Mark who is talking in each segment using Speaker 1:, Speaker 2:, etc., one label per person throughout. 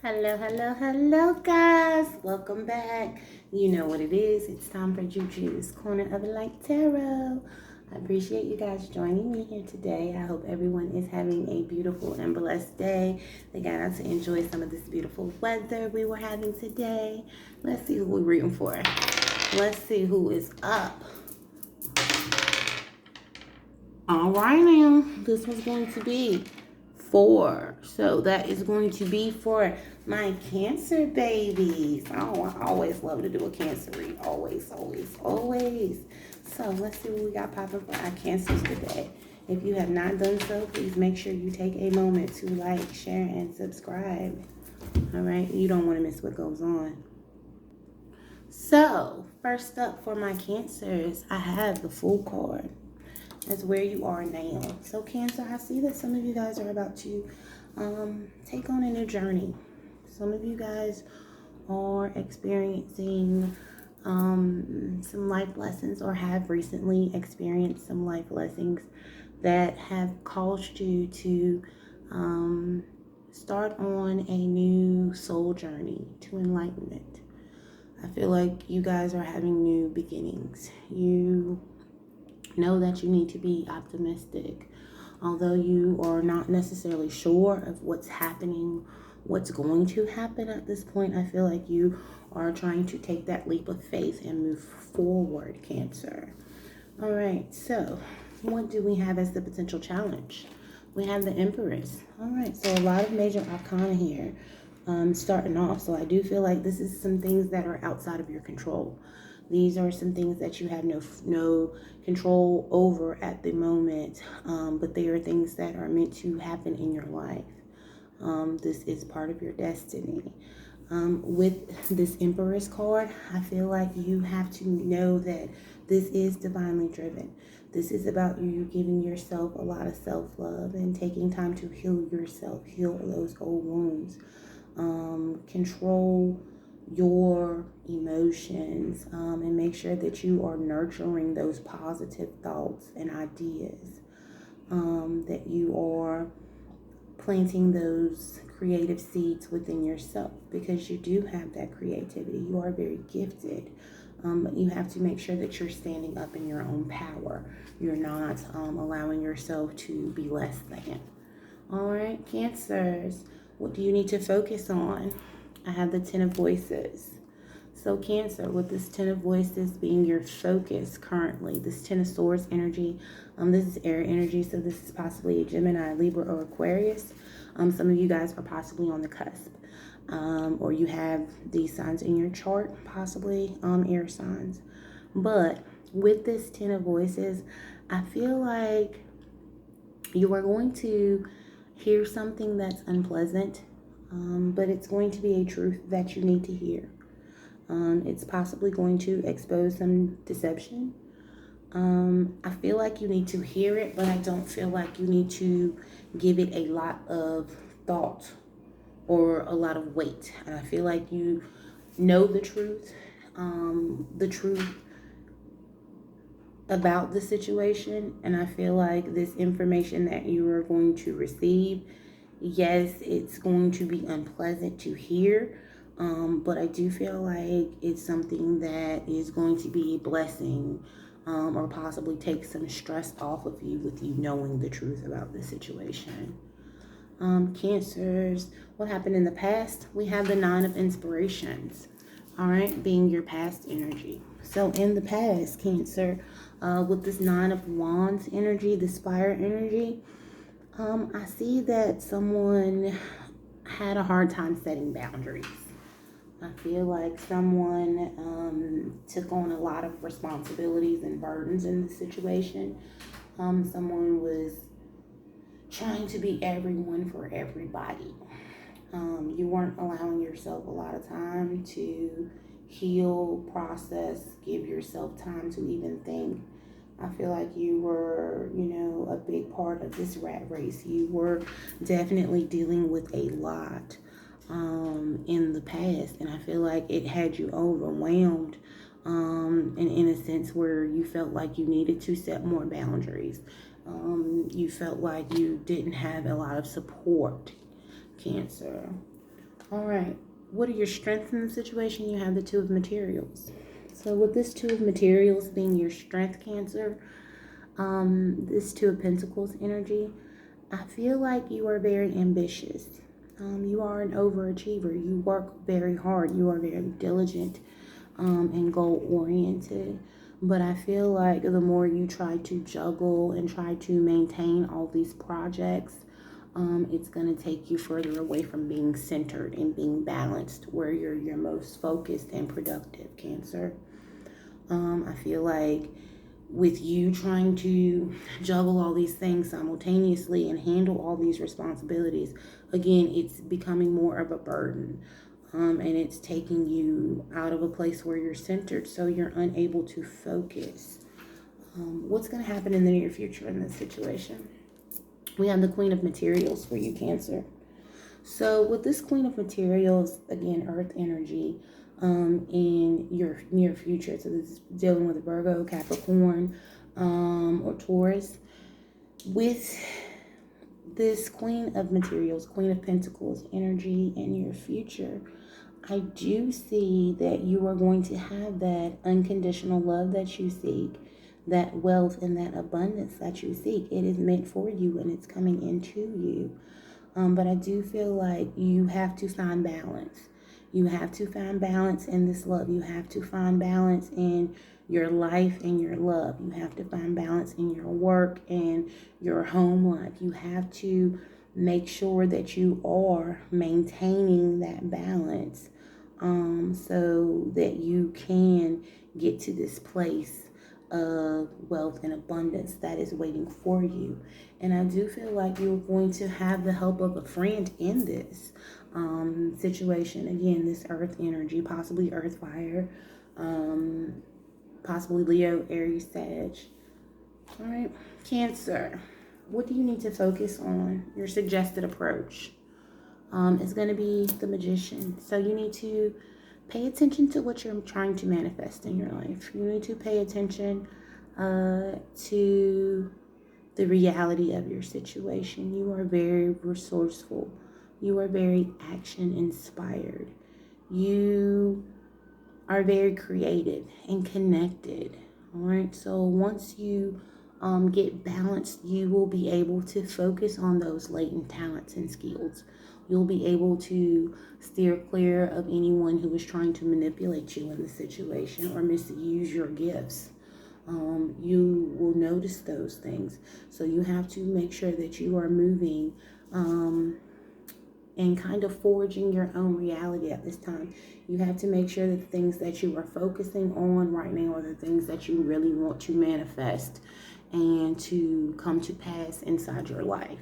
Speaker 1: Hello, guys. Welcome back. You know what it is. It's time for Juju's Corner of Light Tarot. I appreciate you guys joining me here today. I hope everyone is having a beautiful and blessed day. They got out to enjoy some of this beautiful weather we were having today. Let's see who we're rooting for. Let's see who is up. All right, now. This was going to be 4. So that is going to be for my Cancer babies. Oh, I always love to do a Cancer read. Always. So let's see what we got popping for our Cancers today. If you have not done so, please make sure you take a moment to like, share, and subscribe. All right, you don't want to miss what goes on. So first up for my Cancers, I have the Fool card. That's where you are now. So Cancer, I see that some of you guys are about to take on a new journey. Some of you guys are experiencing some life lessons or have recently experienced some life lessons that have caused you to start on a new soul journey to enlightenment. I feel like you guys are having new beginnings. You know that you need to be optimistic. Although you are not necessarily sure of what's happening, what's going to happen at this point, I feel like you are trying to take that leap of faith and move forward, Cancer. All right, so what do we have as the potential challenge? We have the Empress. All right, so a lot of major arcana here starting off. So I do feel like this is some things that are outside of your control. These are some things that you have no control over at the moment, but they are things that are meant to happen in your life. This is part of your destiny. With this Empress card, I feel like you have to know that this is divinely driven. This is about you giving yourself a lot of self-love and taking time to heal yourself, heal those old wounds, control your emotions, and make sure that you are nurturing those positive thoughts and ideas, that you are planting those creative seeds within yourself, because you do have that creativity. You are very gifted, but you have to make sure that you're standing up in your own power. You're not allowing yourself to be less than. All right, Cancers, what do you need to focus on? I have the 10 of Voices. So Cancer, with this 10 of Voices being your focus currently, this 10 of Swords energy, this is air energy, so this is possibly a Gemini, Libra, or Aquarius. Some of you guys are possibly on the cusp, or you have these signs in your chart, possibly air signs. But with this 10 of Voices, I feel like you are going to hear something that's unpleasant, but it's going to be a truth that you need to hear. It's possibly going to expose some deception. I feel like you need to hear it, but I don't feel like you need to give it a lot of thought or a lot of weight. And I feel like you know the truth about the situation, and I feel like this information that you are going to receive, yes, it's going to be unpleasant to hear, but I do feel like it's something that is going to be a blessing, or possibly take some stress off of you with you knowing the truth about the situation. Cancers, what happened in the past? We have the 9 of Inspirations, all right, being your past energy. So in the past, Cancer, with this 9 of Wands energy, this fire energy, I see that someone had a hard time setting boundaries. I feel like someone took on a lot of responsibilities and burdens in the situation. Someone was trying to be everyone for everybody. You weren't allowing yourself a lot of time to heal, process, give yourself time to even think. I feel like you were, a big part of this rat race. You were definitely dealing with a lot in the past, and I feel like it had you overwhelmed, and in a sense where you felt like you needed to set more boundaries. You felt like you didn't have a lot of support, Cancer. All right. What are your strengths in the situation? You have the Two of Materials. So with this Two of Materials being your strength, Cancer, this Two of Pentacles energy, I feel like you are very ambitious. You are an overachiever. You work very hard. You are very diligent and goal oriented. But I feel like the more you try to juggle and try to maintain all these projects, it's going to take you further away from being centered and being balanced, where you're your most focused and productive, Cancer. I feel like with you trying to juggle all these things simultaneously and handle all these responsibilities, again, it's becoming more of a burden. And it's taking you out of a place where you're centered, so you're unable to focus. What's going to happen in the near future in this situation? We have the Queen of Materials for you, Cancer. So with this Queen of Materials, again, Earth energy, in your near future. So this is dealing with Virgo, Capricorn, or Taurus. With this Queen of Materials, Queen of Pentacles energy in your future, I do see that you are going to have that unconditional love that you seek, that wealth and that abundance that you seek. It is meant for you and it's coming into you. But I do feel like you have to find balance. You have to find balance in this love. You have to find balance in your life and your love. You have to find balance in your work and your home life. You have to make sure that you are maintaining that balance, so that you can get to this place of wealth and abundance that is waiting for you. And I do feel like you're going to have the help of a friend in this situation. Again, this earth energy, possibly earth fire, possibly Leo, Aries, Sag. All right, Cancer, what do you need to focus on? Your suggested approach is going to be the Magician. So you need to pay attention to what you're trying to manifest in your life. You need to pay attention to the reality of your situation. You are very resourceful. You are very action inspired. You are very creative and connected. All right. So once you get balanced, you will be able to focus on those latent talents and skills. You'll be able to steer clear of anyone who is trying to manipulate you in the situation or misuse your gifts. You will notice those things. So you have to make sure that you are moving and kind of forging your own reality at this time. You have to make sure that the things that you are focusing on right now are the things that you really want to manifest and to come to pass inside your life.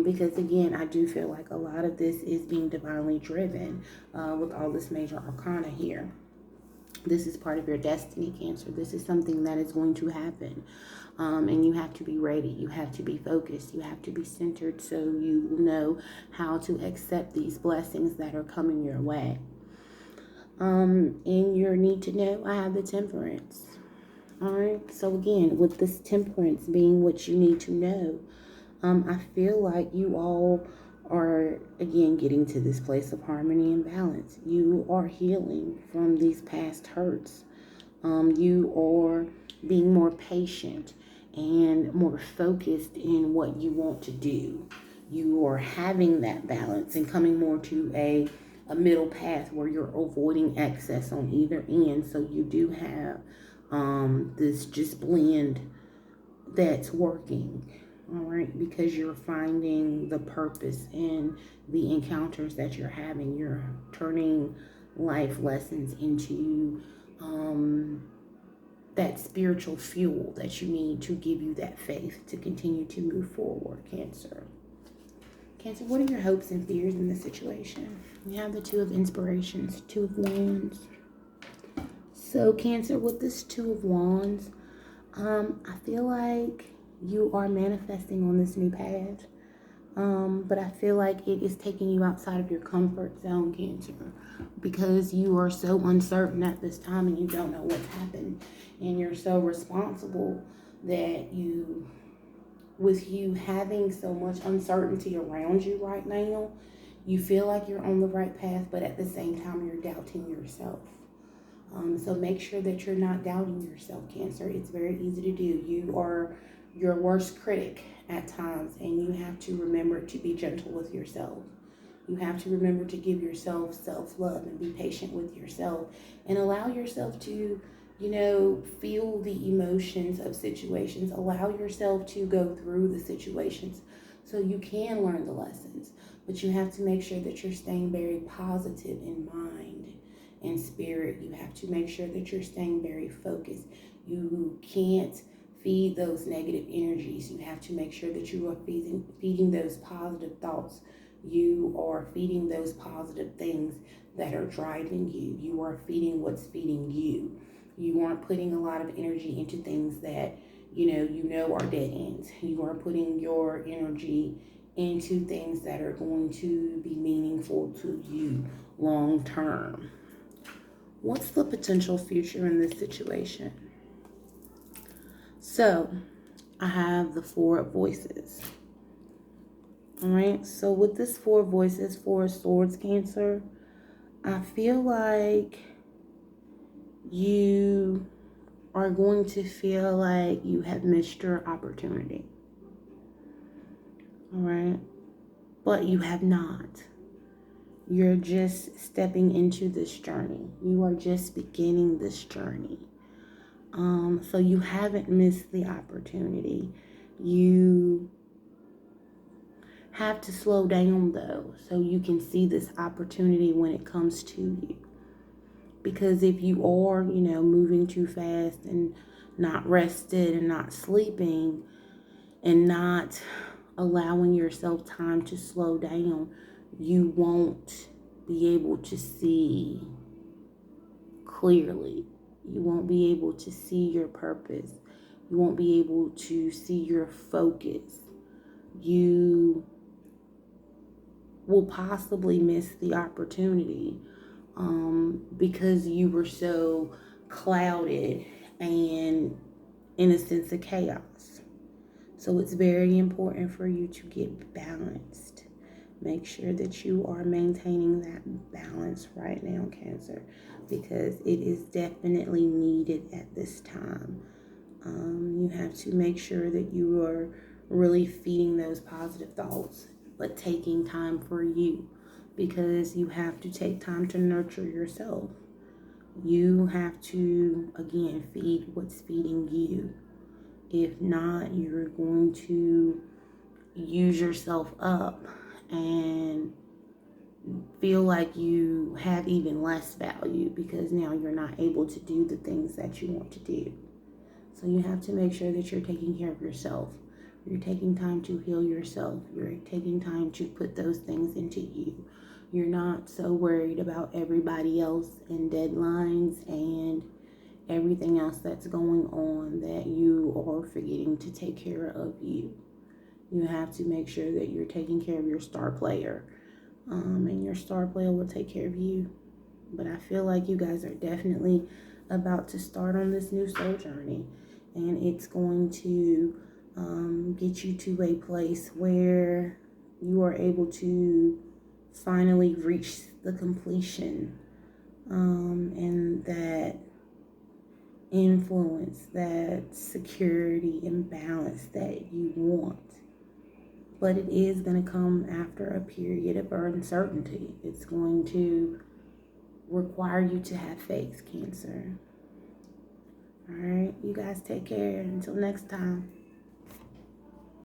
Speaker 1: Because again, I do feel like a lot of this is being divinely driven with all this major arcana here. This is part of your destiny, Cancer. This is something that is going to happen. And you have to be ready. You have to be focused. You have to be centered so you will know how to accept these blessings that are coming your way. In your need to know, I have the Temperance. All right. So again, with this Temperance being what you need to know, I feel like you all are, again, getting to this place of harmony and balance. You are healing from these past hurts. You are being more patient and more focused in what you want to do. You are having that balance and coming more to a middle path where you're avoiding excess on either end. So you do have this just blend that's working. All right, because you're finding the purpose in the encounters that you're having. You're turning life lessons into that spiritual fuel that you need to give you that faith to continue to move forward, Cancer. Cancer, what are your hopes and fears in this situation? You have the Two of Inspirations, Two of Wands. So, Cancer, with this Two of Wands, I feel like you are manifesting on this new path, but I feel like it is taking you outside of your comfort zone, Cancer, because you are so uncertain at this time and you don't know what's happened, and you're so responsible that with you having so much uncertainty around you right now, You feel like you're on the right path, but at the same time, you're doubting yourself. So make sure that you're not doubting yourself, Cancer. It's very easy to do. You are your worst critic at times, and you have to remember to be gentle with yourself. You have to remember to give yourself self-love and be patient with yourself and allow yourself to, feel the emotions of situations. Allow yourself to go through the situations so you can learn the lessons. But you have to make sure that you're staying very positive in mind and spirit. You have to make sure that you're staying very focused. You can't feed those negative energies. You have to make sure that you are feeding those positive thoughts. You are feeding those positive things that are driving you. You are feeding what's feeding you. You aren't putting a lot of energy into things that you know are dead ends. You are putting your energy into things that are going to be meaningful to you long term. What's the potential future in this situation? So, I have the Four of Voices. All right, so with this Four of Voices, Four of Swords, Cancer, I feel like you are going to feel like you have missed your opportunity. All right, but you have not. You're just stepping into this journey. You are just beginning this journey. So you haven't missed the opportunity. You have to slow down though, so you can see this opportunity when it comes to you. Because if you are, moving too fast and not rested and not sleeping and not allowing yourself time to slow down, you won't be able to see clearly. You won't be able to see your purpose. You won't be able to see your focus. You will possibly miss the opportunity because you were so clouded and in a sense of chaos. So it's very important for you to get balanced. Make sure that you are maintaining that balance right now, Cancer, because it is definitely needed at this time. You have to make sure that you are really feeding those positive thoughts, but taking time for you, because you have to take time to nurture yourself. You have to, again, feed what's feeding you. If not, you're going to use yourself up and feel like you have even less value because now you're not able to do the things that you want to do. So you have to make sure that you're taking care of yourself. You're taking time to heal yourself. You're taking time to put those things into you. You're not so worried about everybody else and deadlines and everything else that's going on that you are forgetting to take care of you. You have to make sure that you're taking care of your star player. And your star player will take care of you. But I feel like you guys are definitely about to start on this new soul journey. And it's going to get you to a place where you are able to finally reach the completion. And that influence, that security and balance that you want. But it is going to come after a period of uncertainty. It's going to require you to have faith, Cancer. All right, you guys take care. Until next time.